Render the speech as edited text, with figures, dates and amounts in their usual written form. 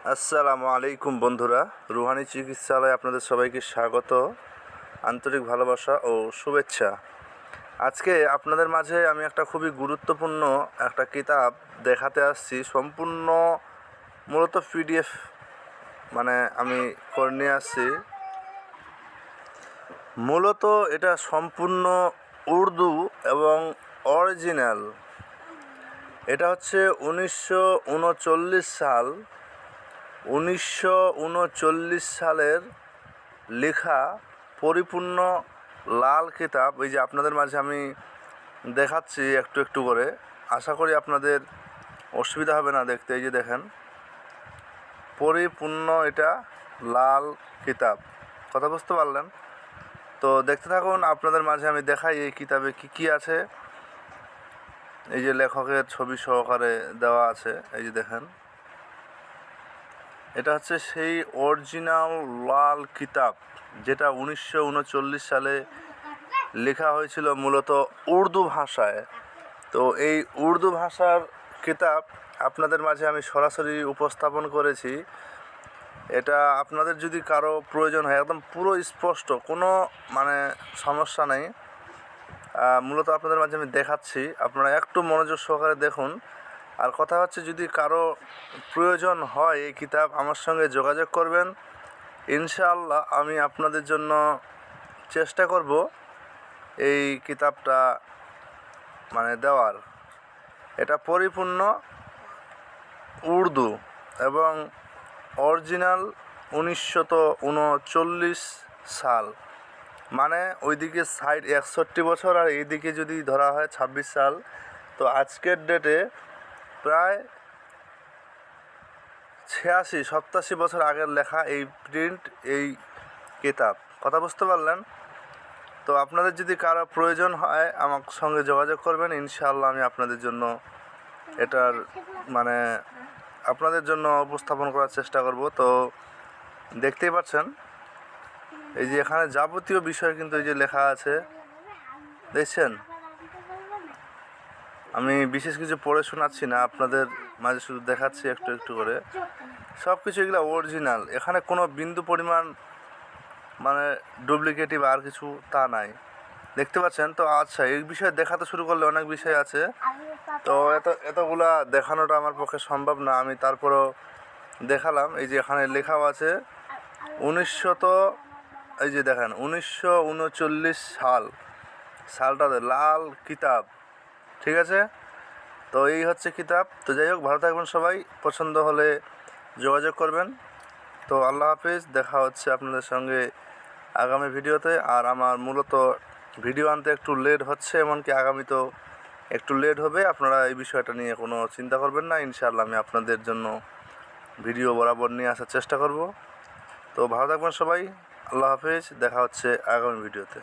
আসসালামু আলাইকুম বন্ধুরা, রুহানি চিকিৎসালয়ে আপনাদের সবাইকে স্বাগত, আন্তরিক ভালোবাসা ও শুভেচ্ছা। আজকে আপনাদের মাঝে আমি একটা খুবই গুরুত্বপূর্ণ একটা কিতাব দেখাতে আসছি। সম্পূর্ণ মূলত পিডিএফ আমি করে নিয়ে আসছি। মূলত এটা সম্পূর্ণ উর্দু এবং অরিজিনাল। এটা হচ্ছে 1939 সালের লেখা পরিপূর্ণ লাল কিতাব। এই যে আপনাদের মাঝে আমি দেখাচ্ছি একটু একটু করে, আশা করি আপনাদের অসুবিধা হবে না দেখতে। এই যে দেখেন, পরিপূর্ণ এটা লাল কিতাব। কথা বুঝতে পারলেন? তো দেখতে থাকুন, আপনাদের মাঝে আমি দেখাই এই কিতাবে কি কি আছে। এই যে লেখকের ছবি সহকারে দেওয়া আছে, এই যে দেখেন, এটা হচ্ছে সেই অরিজিনাল লাল কিতাব যেটা 1939 সালে লেখা হয়েছিল মূলত উর্দু ভাষায়। তো এই উর্দু ভাষার কিতাব আপনাদের মাঝে আমি সরাসরি উপস্থাপন করেছি। এটা আপনাদের যদি কারো প্রয়োজন হয়, একদম পুরো স্পষ্ট, কোনো সমস্যা নেই। মূলত আপনাদের মাঝে আমি দেখাচ্ছি, আপনারা একটু মনোযোগ সহকারে দেখুন। আর কথা হচ্ছে, যদি কারো প্রয়োজন হয় এই কিতাব, আমার সঙ্গে যোগাযোগ করবেন। ইনশাআল্লাহ আমি আপনাদের জন্য চেষ্টা করব এই কিতাবটা দেওয়ার। এটা পরিপূর্ণ উর্দু এবং অরিজিনাল 1939 সাল, ওইদিকে সাইড 61 বছর আর এইদিকে যদি ধরা হয় 26 সাল। তো আজকের ডেটে প্রায় 86-87 বছর আগের লেখা এই প্রিন্ট, এই কিতাব। কথা বুঝতে পারলেন? তো আপনাদের যদি কারো প্রয়োজন হয় আমার সঙ্গে যোগাযোগ করবেন। ইনশাআল্লাহ আমি আপনাদের জন্য এটার আপনাদের জন্য উপস্থাপন করার চেষ্টা করব। তো দেখতেই পাচ্ছেন, এই যে এখানে যাবতীয় বিষয় কিন্তু এই যে লেখা আছে, দেখছেন? আমি বিশেষ কিছু পড়ে শোনাচ্ছি না, আপনাদের মাঝে শুধু দেখাচ্ছি একটু একটু করে। সব কিছু এগুলো অরিজিনাল, এখানে কোনো বিন্দু পরিমাণ ডুপ্লিকেটিভ আর কিছু তা নাই। দেখতে পাচ্ছেন? তো আচ্ছা, এই বিষয়ে দেখাতে শুরু করলে অনেক বিষয় আছে, তো এতগুলা দেখানোটা আমার পক্ষে সম্ভব না। আমি তারপরও দেখালাম। এই যে এখানে লেখাও আছে এই যে দেখেন 1939 সালটাতে লাল কিতাব। ঠিক আছে? তো এই হচ্ছে কিতাব। তো যাই হোক, ভালো থাকবেন সবাই, পছন্দ হলে যোগাযোগ করবেন। তো আল্লাহ হাফিজ, দেখা হচ্ছে আপনাদের সঙ্গে আগামী ভিডিওতে। আর আমার মূলত ভিডিও আনতে একটু লেট হচ্ছে, এমনকি আগামীতেও একটু লেট হবে। আপনারা এই বিষয়টা নিয়ে কোনো চিন্তা করবেন না। ইনশাআল্লাহ আমি আপনাদের জন্য ভিডিও বরাবর নিয়ে আসার চেষ্টা করব। তো ভালো থাকবেন সবাই, আল্লাহ হাফিজ, দেখা হচ্ছে আগামী ভিডিওতে।